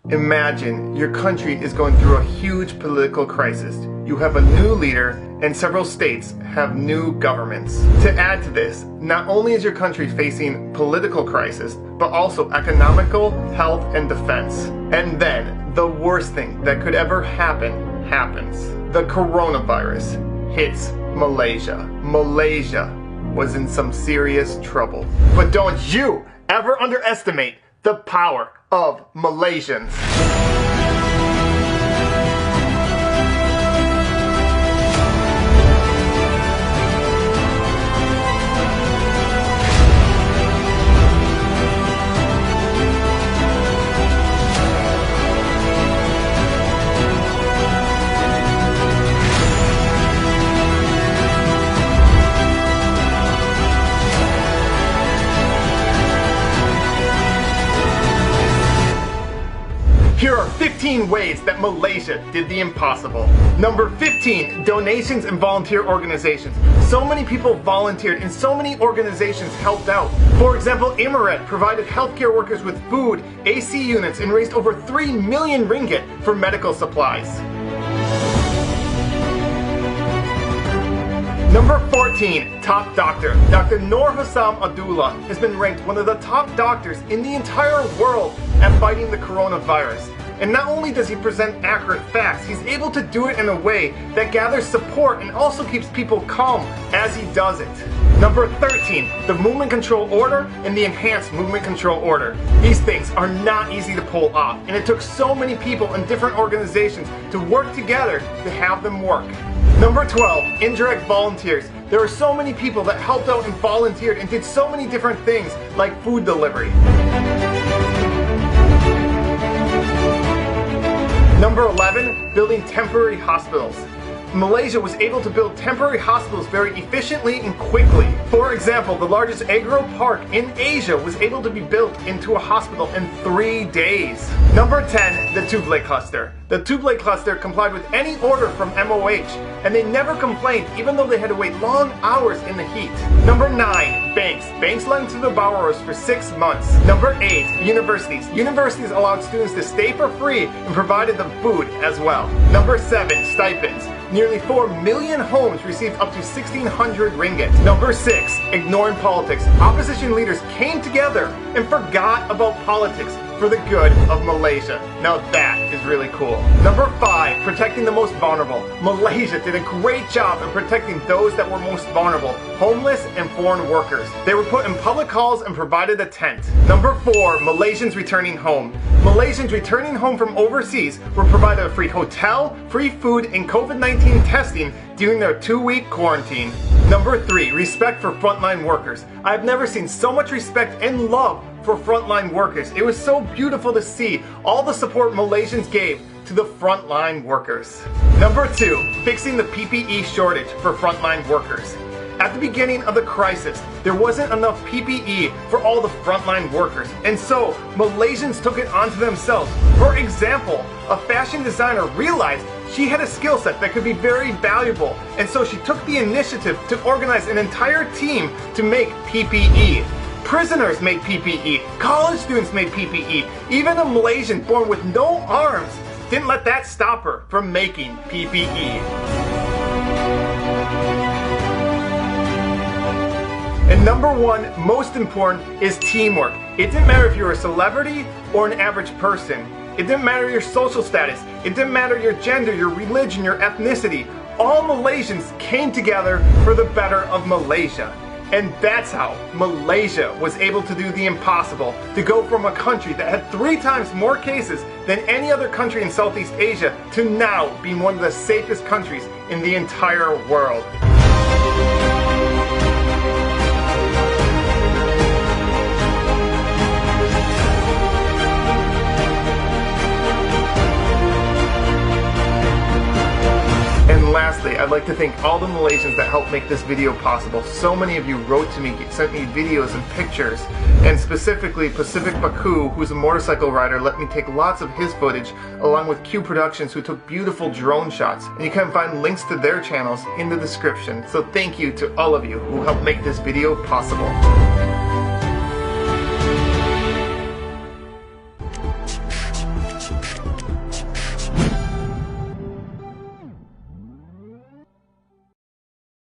Imagine your country is going through a huge political crisis. You have a new leader and several states have new governments. To add to this, not only is your country facing political crisis, but also economical, health, and defense. And then, the worst thing that could ever happen happens. The coronavirus hits Malaysia. Malaysia was in some serious trouble. But don't you ever underestimate the power of Malaysians. Here are 15 ways that Malaysia did the impossible. Number 15, donations and volunteer organizations. So many people volunteered and so many organizations helped out. For example, Emirat provided healthcare workers with food, AC units, and raised over 3 million ringgit for medical supplies. Number 14, top doctor. Dr. Noor Hussam Abdullah has been ranked one of the top doctors in the entire world at fighting the coronavirus. And not only does he present accurate facts, he's able to do it in a way that gathers support and also keeps people calm as he does it. Number 13, the movement control order and the enhanced movement control order. These things are not easy to pull off, and it took so many people in different organizations to work together to have them work. Number 12, indirect volunteers. There are so many people that helped out and volunteered and did so many different things like food delivery. Number 11, building temporary hospitals. Malaysia was able to build temporary hospitals very efficiently and quickly. For example, the largest agro park in Asia was able to be built into a hospital in 3 days. Number 10, the Tublai cluster. The Tublai cluster complied with any order from MOH, and they never complained even though they had to wait long hours in the heat. Number 9, banks. Banks lent to the borrowers for 6 months. Number 8, universities. Universities allowed students to stay for free and provided them food as well. Number 7, stipends. Nearly 4 million homes received up to 1,600 ringgit. Number 6, ignoring politics. Opposition leaders came together and forgot about politics for the good of Malaysia. Now that is really cool. Number 5, protecting the most vulnerable. Malaysia did a great job in protecting those that were most vulnerable, homeless and foreign workers. They were put in public halls and provided a tent. Number 4, Malaysians returning home. Malaysians returning home from overseas were provided a free hotel, free food, and COVID-19 testing during their 2-week quarantine. Number 3, respect for frontline workers. I've never seen so much respect and love for frontline workers. It was so beautiful to see all the support Malaysians gave to the frontline workers. Number 2, fixing the PPE shortage for frontline workers. At the beginning of the crisis, there wasn't enough PPE for all the frontline workers, and so Malaysians took it onto themselves. For example, a fashion designer realized she had a skill set that could be very valuable, and so she took the initiative to organize an entire team to make PPE. Prisoners made PPE, college students made PPE, even a Malaysian born with no arms didn't let that stop her from making PPE. And number 1, most important, is teamwork. It didn't matter if you were a celebrity or an average person. It didn't matter your social status. It didn't matter your gender, your religion, your ethnicity. All Malaysians came together for the better of Malaysia. And that's how Malaysia was able to do the impossible, to go from a country that had 3 times more cases than any other country in Southeast Asia to now being one of the safest countries in the entire world. And lastly, I'd like to thank all the Malaysians that helped make this video possible. So many of you wrote to me, sent me videos and pictures, and specifically Pacific Baku, who's a motorcycle rider, let me take lots of his footage, along with Q Productions, who took beautiful drone shots. And you can find links to their channels in the description. So thank you to all of you who helped make this video possible.